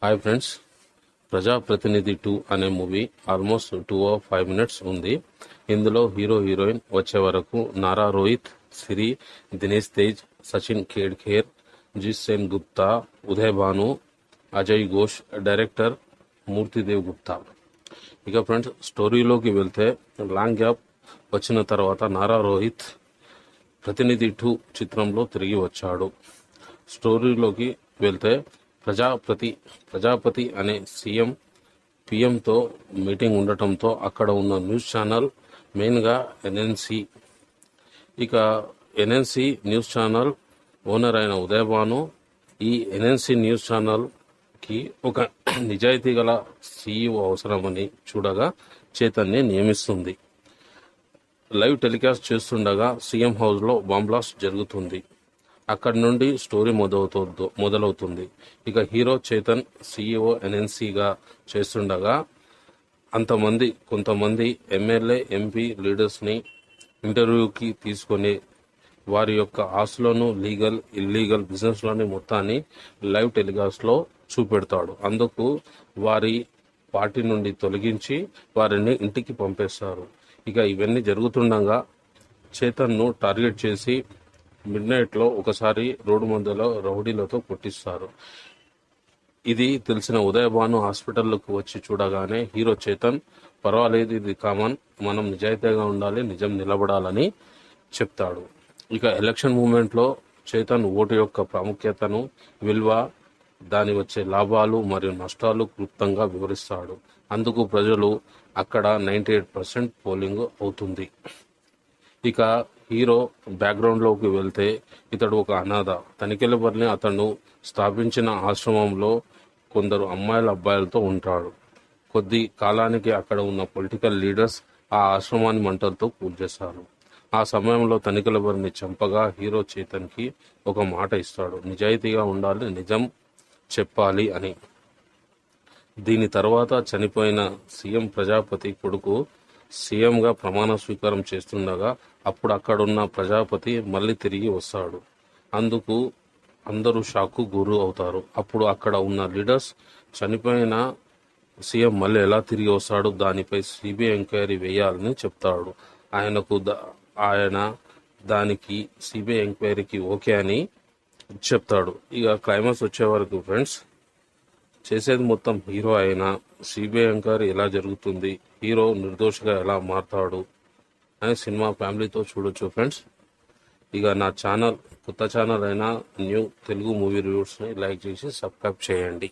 Hi friends, ప్రజాప్రతినిధి 2 అనే movie almost 2 or 5 minutes ఉంది. ఇందులో హీరో హీరోయిన్ వచ్చే వరకు నారా రోహిత్, సిరి, దినేష్ తేజ్, సచిన్ ఖేడ్కర్, జిసేన్ గుప్తా, ఉదయ్ భాను, అజయ్ ఘోష్, డైరెక్టర్ మూర్తిదేవ్ గుప్తా. ఇక ఫ్రెండ్స్, స్టోరీలోకి వెళ్తే లాంగ్ గ్యాప్ వచ్చిన తర్వాత నారా రోహిత్ ప్రతినిధి 2 చిత్రంలో తిరిగి వచ్చాడు. స్టోరీలోకి వెళ్తే ప్రజాపతి అనే పిఎంతో మీటింగ్ ఉండటంతో అక్కడ ఉన్న న్యూస్ ఛానల్, మెయిన్గా ఎన్ఎన్సి. ఇక ఎన్ఎన్సి న్యూస్ ఛానల్ ఓనర్ అయిన ఉదయ్ భాను ఈ ఎన్ఎన్సి న్యూస్ ఛానల్కి ఒక నిజాయితీ గల సీఈఓ అవసరమని చూడగా చేతన్ని నియమిస్తుంది. లైవ్ టెలికాస్ట్ చేస్తుండగా సీఎం హౌస్లో బాంబ్ బ్లాస్ట్ జరుగుతుంది. అక్కడి నుండి స్టోరీ మొదలవుతుంది. ఇక హీరో చేతన్ సీఈఓ ఎన్ఎన్సీగా చేస్తుండగా కొంతమంది ఎమ్మెల్యే, ఎంపీ లీడర్స్ని ఇంటర్వ్యూకి తీసుకొని వారి యొక్క ఆస్తులను, లీగల్, ఇల్లీగల్ బిజినెస్లోని మొత్తాన్ని లైవ్ టెలికాస్ట్లో చూపెడతాడు. అందుకు వారి పార్టీ నుండి తొలగించి వారిని ఇంటికి పంపేస్తారు. ఇక ఇవన్నీ జరుగుతుండగా చేతన్ను టార్గెట్ చేసి మిడ్నైట్లో ఒకసారి రోడ్డు మధ్యలో రౌడీలతో కొట్టిస్తారు. ఇది తెలిసిన ఉదయ్ భాను హాస్పిటల్లోకి వచ్చి చూడగానే హీరో చేతన్, పర్వాలేదు, ఇది కామన్, మనం నిజాయితీగా ఉండాలి, నిజం నిలబడాలని చెప్తాడు. ఇక ఎలక్షన్ మూమెంట్లో చేతన్ ఓటు యొక్క ప్రాముఖ్యతను, విలువ, దాని వచ్చే లాభాలు మరియు నష్టాలు క్లుప్తంగా వివరిస్తాడు. అందుకు ప్రజలు అక్కడ 98% పోలింగ్ అవుతుంది. ఇక హీరో బ్యాక్గ్రౌండ్లోకి వెళ్తే ఇతడు ఒక అనాథ. తనికెళ్ళబర్ని అతను స్థాపించిన ఆశ్రమంలో కొందరు అబ్బాయిలతో ఉంటాడు. కొద్ది కాలానికి అక్కడ ఉన్న పొలిటికల్ లీడర్స్ ఆ ఆశ్రమాన్ని మంటలతో కూల్చేశారు. ఆ సమయంలో తనికెళ్ళబర్ని చంపగా హీరో చేతన్కి ఒక మాట ఇస్తాడు, నిజాయితీగా ఉండాలి, నిజం చెప్పాలి అని. దీని తర్వాత చనిపోయిన సీఎం ప్రజాపతి కొడుకు సీఎంగా ప్రమాణ స్వీకారం చేస్తుండగా అప్పుడు అక్కడున్న ప్రజాపతి మళ్ళీ తిరిగి వస్తాడు. అందుకు అందరూ షాక్కు గురి అవుతారు. అప్పుడు అక్కడ ఉన్న లీడర్స్, చనిపోయిన సీఎం మళ్ళీ ఎలా తిరిగి వస్తాడు, దానిపై సిబిఐ ఎంక్వైరీ వేయాలని చెప్తాడు. ఆయన దానికి సిబిఐ ఎంక్వైరీకి ఓకే అని చెప్తాడు. ఇక క్లైమాక్స్ వచ్చే వరకు ఫ్రెండ్స్, చేసేది మొత్తం హీరో అయినా సిబిఐ ఎంక్వైరీ ఎలా జరుగుతుంది, హీరో నిర్దోషిగా ఎలా మారుతాడు అని సినిమా ఫ్యామిలీతో చూడొచ్చు ఫ్రెండ్స్. ఇక నా ఛానల్, కొత్త ఛానల్ అయినా న్యూ తెలుగు మూవీ రివ్యూస్ని లైక్ చేసి సబ్స్క్రైబ్ చేయండి.